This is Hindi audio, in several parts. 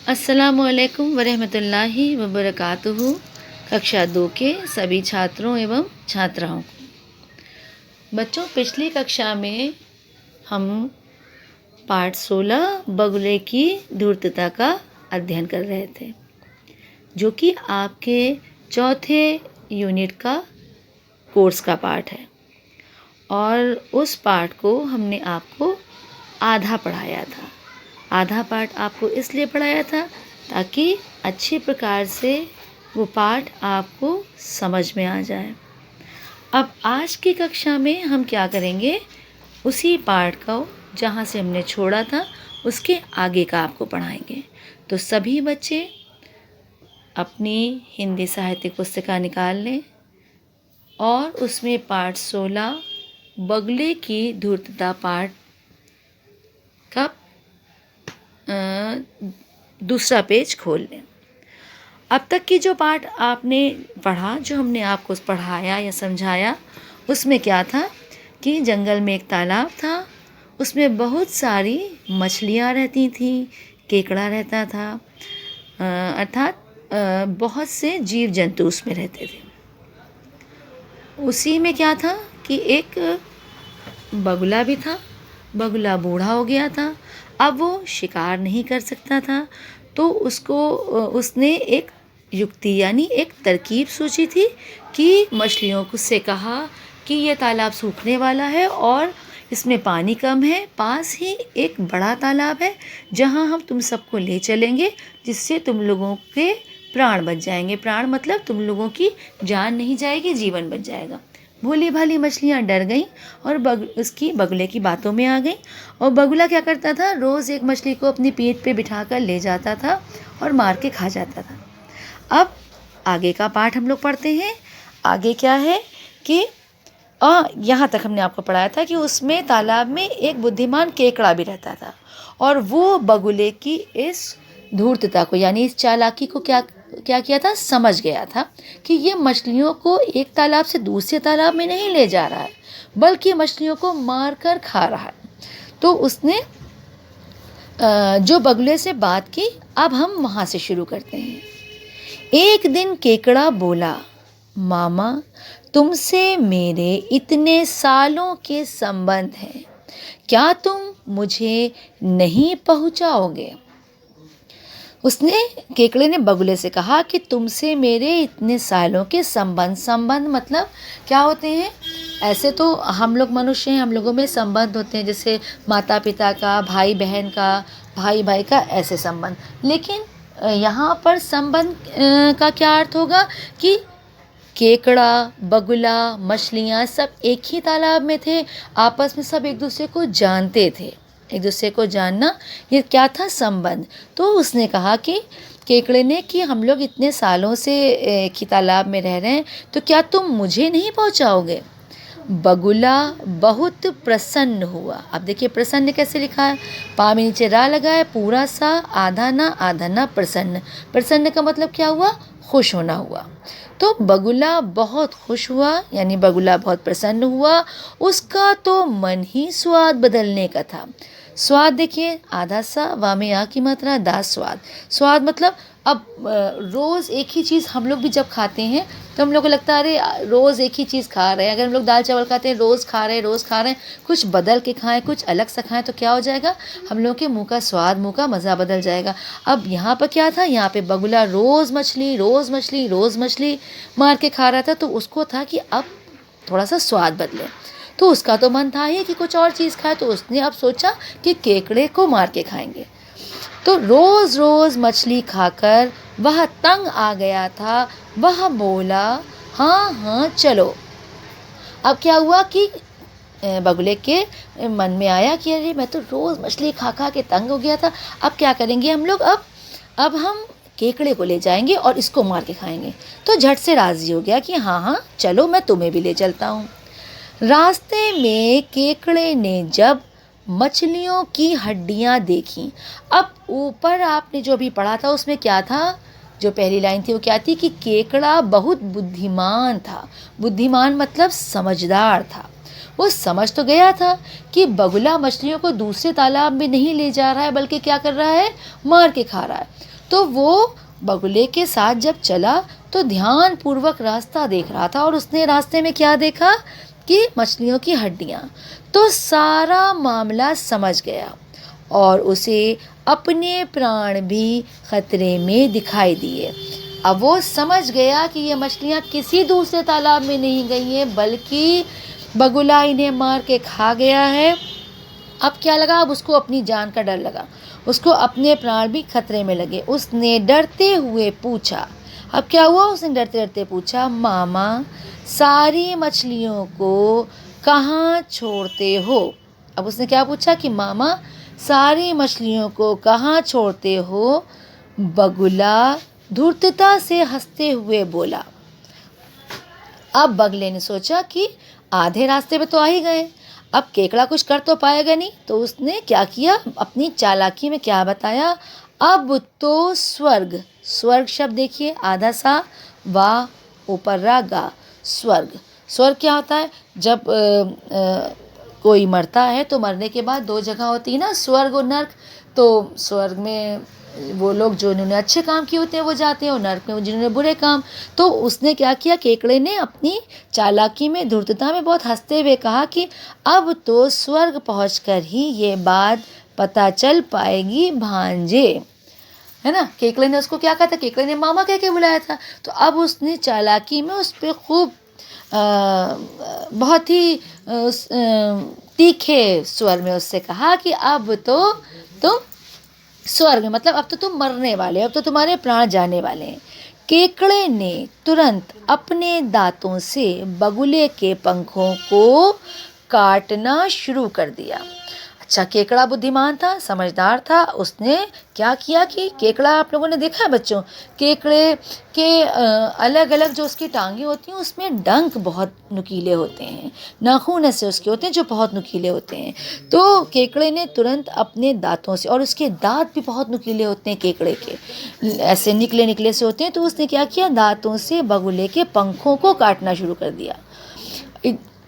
अस्सलामुअलैकुम वरहमतुल्लाहि वबरकातुहू। कक्षा 2 के सभी छात्रों एवं छात्राओं को बच्चों, पिछली कक्षा में हम पाठ 16 बगुले की धूर्तता का अध्ययन कर रहे थे, जो कि आपके चौथे यूनिट का कोर्स का पाठ है। और उस पाठ को हमने आपको आधा पढ़ाया था। आधा पाठ आपको इसलिए पढ़ाया था ताकि अच्छे प्रकार से वो पाठ आपको समझ में आ जाए। अब आज की कक्षा में हम क्या करेंगे, उसी पाठ को जहाँ से हमने छोड़ा था उसके आगे का आपको पढ़ाएंगे। तो सभी बच्चे अपनी हिंदी साहित्य पुस्तिका निकाल लें और उसमें पाठ 16 बगुले की धूर्तता पाठ का दूसरा पेज खोल लें। अब तक की जो पाठ आपने पढ़ा, जो हमने आपको पढ़ाया या समझाया, उसमें क्या था कि जंगल में एक तालाब था, उसमें बहुत सारी मछलियाँ रहती थीं, केकड़ा रहता था, अर्थात बहुत से जीव जंतु उसमें रहते थे। उसी में क्या था कि एक बगुला भी था। बगुला बूढ़ा हो गया था, अब वो शिकार नहीं कर सकता था, तो उसने एक युक्ति यानी एक तरकीब सोची थी कि मछलियों से कहा कि ये तालाब सूखने वाला है और इसमें पानी कम है, पास ही एक बड़ा तालाब है जहाँ हम तुम सबको ले चलेंगे, जिससे तुम लोगों के प्राण बच जाएंगे। प्राण मतलब तुम लोगों की जान नहीं जाएगी, जीवन बच जाएगा। भोली भाली मछलियाँ डर गईं और उसकी बगुले की बातों में आ गईं। और बगुला क्या करता था, रोज़ एक मछली को अपनी पीठ पे बिठाकर ले जाता था और मार के खा जाता था। अब आगे का पाठ हम लोग पढ़ते हैं। आगे क्या है कि यहाँ तक हमने आपको पढ़ाया था कि उसमें तालाब में एक बुद्धिमान केकड़ा भी रहता था, और वो बगुले की इस धूर्तता को यानी इस चालाकी को क्या किया था, समझ गया था कि ये मछलियों को एक तालाब से दूसरे तालाब में नहीं ले जा रहा है, बल्कि मछलियों को मार कर खा रहा है। तो उसने जो बगुले से बात की, अब हम वहाँ से शुरू करते हैं। एक दिन केकड़ा बोला, मामा, तुमसे मेरे इतने सालों के संबंध हैं, क्या तुम मुझे नहीं पहुँचाओगे? उसने केकड़े ने बगुले से कहा कि तुमसे मेरे इतने सालों के संबंध मतलब क्या होते हैं? ऐसे तो हम लोग मनुष्य हैं, हम लोगों में संबंध होते हैं, जैसे माता पिता का, भाई बहन का, भाई भाई का, ऐसे संबंध। लेकिन यहाँ पर संबंध का क्या अर्थ होगा कि केकड़ा, बगुला, मछलियाँ सब एक ही तालाब में थे, आपस में सब एक दूसरे को जानते थे। एक दूसरे को जानना, ये क्या था, संबंध। तो उसने कहा कि केकड़े ने कि हम लोग इतने सालों से एक ही तालाब में रह रहे हैं, तो क्या तुम मुझे नहीं पहुंचाओगे? बगुला बहुत प्रसन्न हुआ। अब देखिए प्रसन्न कैसे लिखा है, पा में नीचे रा लगा है, पूरा सा, आधा ना प्रसन्न। प्रसन्न का मतलब क्या हुआ, खुश होना हुआ। तो बगुला बहुत खुश हुआ, यानी बगुला बहुत प्रसन्न हुआ। उसका तो मन ही स्वाद बदलने का था। स्वाद देखिए, आधा सा, वा में आ की मात्रा, दा, स्वाद। स्वाद मतलब अब रोज़ एक ही चीज़ हम लोग भी जब खाते हैं तो हम लोग को लगता है अरे रोज़ एक ही चीज़ खा रहे हैं। अगर हम लोग दाल चावल खाते हैं, रोज़ खा रहे हैं, कुछ बदल के खाएं, कुछ अलग सा खाएं, तो क्या हो जाएगा, हम लोग के मुंह का स्वाद, मुंह का मज़ा बदल जाएगा। अब यहाँ पर क्या था, यहाँ पे बगुला रोज़ मछली मार के खा रहा था, तो उसको था कि अब थोड़ा सा स्वाद बदले। तो उसका तो मन था ही कि कुछ और चीज़ खाए, तो उसने अब सोचा कि केकड़े को मार के खाएंगे। तो रोज़ मछली खाकर वह तंग आ गया था। वह बोला, हाँ चलो। अब क्या हुआ कि बगुले के मन में आया कि अरे मैं तो रोज़ मछली खा के तंग हो गया था, अब क्या करेंगे हम लोग, अब हम केकड़े को ले जाएंगे और इसको मार के खाएंगे। तो झट से राज़ी हो गया कि हाँ चलो, मैं तुम्हें भी ले चलता हूँ। रास्ते में केकड़े ने जब मछलियों की हड्डियाँ देखी, अब ऊपर आपने जो भी पढ़ा था उसमें क्या था, जो पहली लाइन थी वो क्या थी कि केकड़ा बहुत बुद्धिमान था। बुद्धिमान मतलब समझदार था। वो समझ तो गया था कि बगुला मछलियों को दूसरे तालाब में नहीं ले जा रहा है, बल्कि क्या कर रहा है, मार के खा रहा है। तो वो बगुले के साथ जब चला तो ध्यानपूर्वक रास्ता देख रहा था और उसने रास्ते में क्या देखा कि मछलियों की हड्डियाँ। तो सारा मामला समझ गया और उसे अपने प्राण भी खतरे में दिखाई दिए। अब वो समझ गया कि ये मछलियाँ किसी दूसरे तालाब में नहीं गई हैं, बल्कि बगुला इन्हें मार के खा गया है। अब क्या लगा, अब उसको अपनी जान का डर लगा, उसको अपने प्राण भी खतरे में लगे। उसने डरते हुए पूछा, अब क्या हुआ, उसने डरते डरते पूछा, मामा सारी मछलियों को कहाँ छोड़ते हो? अब उसने क्या पूछा कि मामा सारी मछलियों को कहाँ छोड़ते हो? बगुला धूर्तता से हंसते हुए बोला। अब बगले ने सोचा कि आधे रास्ते पे तो आ ही गए, अब केकड़ा कुछ कर तो पाएगा नहीं, तो उसने क्या किया, अपनी चालाकी में क्या बताया, अब तो स्वर्ग, स्वर्ग शब्द देखिए, आधा सा वा ऊपर रा गा, स्वर्ग। स्वर्ग क्या होता है, जब कोई मरता है तो मरने के बाद दो जगह होती है ना, स्वर्ग और नर्क। तो स्वर्ग में वो लोग जो इन्होंने अच्छे काम किए होते हैं वो जाते हैं, और नर्क में जिन्होंने बुरे काम। तो उसने क्या किया, केकड़े ने अपनी चालाकी में, धूर्तता में बहुत हंसते हुए कहा कि अब तो स्वर्ग पहुंचकर ही ये बात पता चल पाएगी भांजे, है ना। केकड़े ने उसको क्या कहा था, केकड़े ने मामा कह के बुलाया था। तो अब उसने चालाकी में उस पर खूब बहुत ही तीखे स्वर में उससे कहा कि अब तो तुम स्वर्ग में, मतलब अब तो तुम मरने वाले, अब तो तुम्हारे प्राण जाने वाले हैं। केकड़े ने तुरंत अपने दांतों से बगुले के पंखों को काटना शुरू कर दिया। अच्छा, केकड़ा बुद्धिमान था, समझदार था। उसने क्या किया कि केकड़ा, आप लोगों ने देखा है बच्चों, केकड़े के अलग अलग जो उसकी टांगें होती हैं उसमें डंक बहुत नुकीले होते हैं, नाखून ऐसे उसके होते हैं जो बहुत नुकीले होते हैं। तो केकड़े ने तुरंत अपने दांतों से, और उसके दांत भी बहुत नुकीले होते हैं केकड़े के, ऐसे निकले निकले से होते हैं, तो उसने क्या किया, दांतों से बगुले के पंखों को काटना शुरू कर दिया।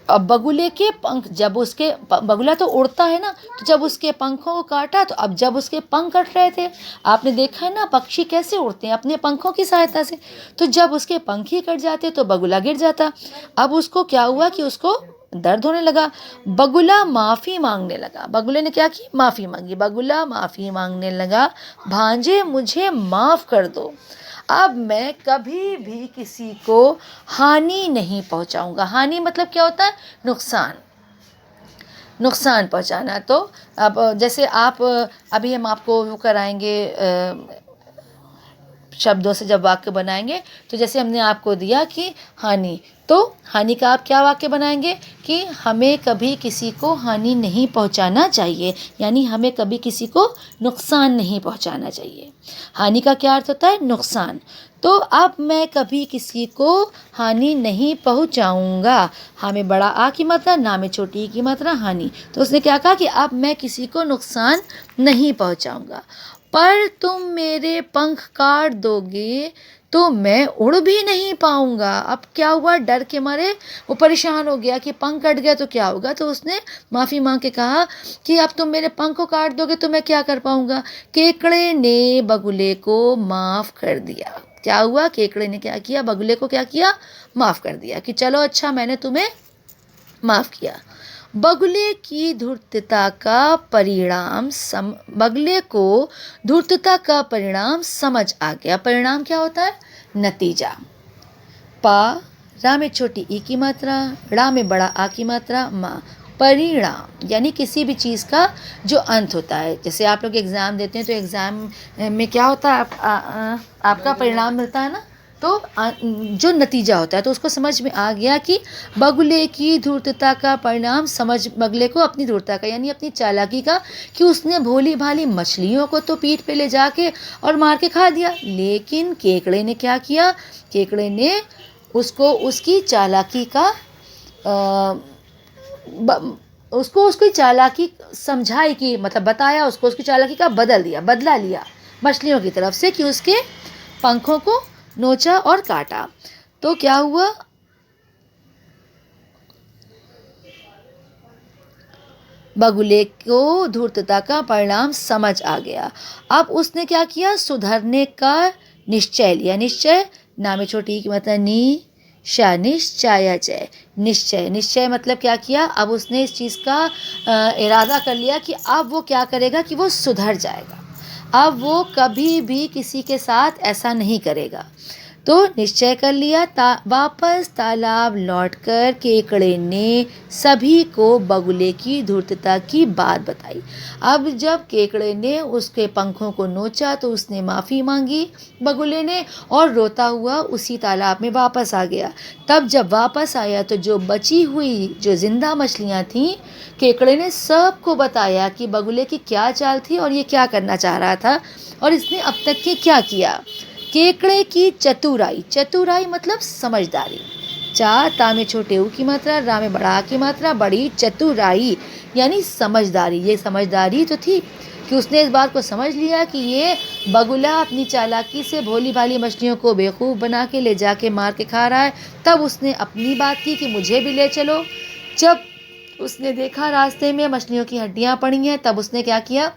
अब बगुले के पंख, जब उसके बगुला तो उड़ता है ना, तो जब उसके पंखों को काटा, तो अब जब उसके पंख कट रहे थे, आपने देखा है ना पक्षी कैसे उड़ते हैं अपने पंखों की सहायता से, तो जब उसके पंख ही कट जाते तो बगुला गिर जाता। अब उसको क्या हुआ कि उसको दर्द होने लगा। बगुला माफ़ी मांगने लगा। बगुले ने क्या की, माफ़ी मांगी। बगुला माफ़ी मांगने लगा, भांजे मुझे माफ़ कर दो, अब मैं कभी भी किसी को हानि नहीं पहुंचाऊंगा। हानि मतलब क्या होता है, नुकसान, नुकसान पहुंचाना। तो अब जैसे आप, अभी हम आपको वो कराएंगे शब्दों से, जब वाक्य बनाएंगे, तो जैसे हमने आपको दिया कि हानि, तो हानि का आप क्या वाक्य बनाएंगे कि हमें कभी किसी को हानि नहीं पहुंचाना चाहिए, यानी हमें कभी किसी को नुकसान नहीं पहुंचाना चाहिए। हानि का क्या अर्थ होता है, नुकसान। तो अब मैं कभी किसी को हानि नहीं पहुंचाऊंगा। हाँ में बड़ा आ की मात्रा, ना में छोटी की मात्रा, हानि। तो उसने क्या कहा कि अब मैं किसी को नुकसान नहीं पहुंचाऊंगा। पर तुम मेरे पंख काट दोगे तो मैं उड़ भी नहीं पाऊंगा। अब क्या हुआ, डर के मारे वो परेशान हो गया कि पंख कट गया तो क्या होगा। तो उसने माफ़ी मांग के कहा कि अब तुम मेरे पंख को काट दोगे तो मैं क्या कर पाऊंगा। केकड़े ने बगुले को माफ़ कर दिया। क्या हुआ, केकड़े ने क्या किया, बगुले को क्या किया, माफ़ कर दिया कि चलो अच्छा मैंने तुम्हें माफ़ किया। बगुले की धूर्तता का परिणाम बगुले को धूर्तता का परिणाम समझ आ गया। परिणाम क्या होता है, नतीजा। पा रा में छोटी ई की मात्रा, ड़ा में बड़ा आ की मात्रा, मा, परिणाम यानी किसी भी चीज़ का जो अंत होता है। जैसे आप लोग एग्ज़ाम देते हैं तो एग्ज़ाम में क्या होता है, आपका परिणाम मिलता है ना, तो जो नतीजा होता है, तो उसको समझ में आ गया कि बगुले की धूर्तता का परिणाम, समझ बगुले को अपनी धूर्तता का यानी अपनी चालाकी का, कि उसने भोली भाली मछलियों को तो पीठ पे ले जाके और मार के खा दिया, लेकिन केकड़े ने क्या किया, केकड़े ने उसको उसकी चालाकी का उसको उसकी चालाकी समझाई, कि मतलब बताया उसको, उसकी चालाकी का बदला लिया मछलियों की तरफ से, कि उसके पंखों को नोचा और काटा। तो क्या हुआ, बगुले को धूर्तता का परिणाम समझ आ गया। अब उसने क्या किया, सुधरने का निश्चय लिया। निश्चय नामे छोटी की मतलब नी शा निश्चय, निश्चय निश्चय मतलब क्या किया, अब उसने इस चीज़ का इरादा कर लिया कि अब वो क्या करेगा कि वो सुधर जाएगा, अब वो कभी भी किसी के साथ ऐसा नहीं करेगा। तो निश्चय कर लिया। वापस तालाब लौटकर केकड़े ने सभी को बगुले की धूर्तता की बात बताई। अब जब केकड़े ने उसके पंखों को नोचा तो उसने माफ़ी मांगी बगुले ने, और रोता हुआ उसी तालाब में वापस आ गया। तब जब वापस आया तो जो बची हुई जो जिंदा मछलियाँ थीं, केकड़े ने सबको बताया कि बगुले की क्या चाल थी और ये क्या करना चाह रहा था और इसने अब तक के क्या किया। केकड़े की चतुराई, चतुराई मतलब समझदारी। चा ता में छोटे ऊ की मात्रा, रा में बड़ा आ की मात्रा, बड़ी चतुराई यानी समझदारी। ये समझदारी तो थी कि उसने इस बात को समझ लिया कि ये बगुला अपनी चालाकी से भोली भाली मछलियों को बेवकूफ़ बना के ले जाके मार के खा रहा है। तब उसने अपनी बात की कि मुझे भी ले चलो। जब उसने देखा रास्ते में मछलियों की हड्डियाँ पड़ी हैं, तब उसने क्या किया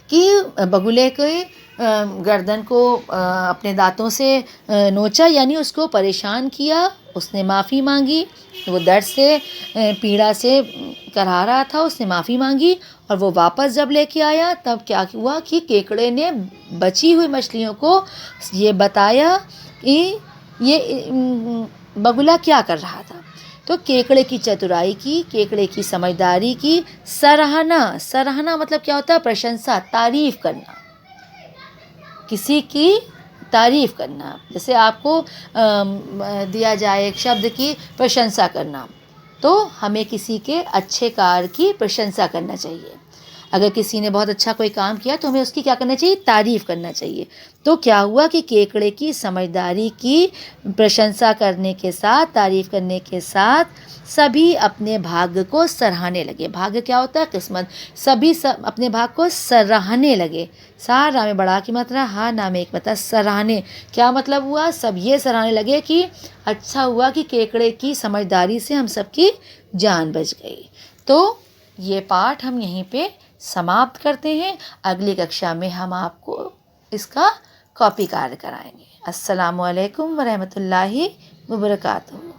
कि बगुले के गर्दन को अपने दांतों से नोचा, यानी उसको परेशान किया। उसने माफ़ी मांगी, वो दर्द से पीड़ा से करहा रहा था, उसने माफ़ी मांगी और वो वापस जब लेके आया तब क्या हुआ कि केकड़े ने बची हुई मछलियों को ये बताया कि ये बगुला क्या कर रहा था। तो केकड़े की चतुराई की, केकड़े की समझदारी की सराहना। सराहना मतलब क्या होता है, प्रशंसा, तारीफ करना, किसी की तारीफ करना। जैसे आपको दिया जाए एक शब्द की प्रशंसा करना, तो हमें किसी के अच्छे कार्य की प्रशंसा करना चाहिए। अगर किसी ने बहुत अच्छा कोई काम किया तो हमें उसकी क्या करना चाहिए, तारीफ करना चाहिए। तो क्या हुआ कि केकड़े की समझदारी की प्रशंसा करने के साथ, तारीफ करने के साथ सभी अपने भाग्य को सराहने लगे। भाग्य क्या होता है, किस्मत। सभी अपने भाग्य को सराहने लगे। सा रा में बड़ा की मात्रा, हा ना में एक मात्रा, सराहने। क्या मतलब हुआ, सब ये सराहने लगे कि अच्छा हुआ कि केकड़े की समझदारी से हम सबकी जान बच गई। तो ये पाठ हम यहीं पे समाप्त करते हैं। अगली कक्षा में हम आपको इसका कॉपी कार्य कराएंगे। अस्सलामु अलैकुम व रहमतुल्लाहि व बरकातुहू।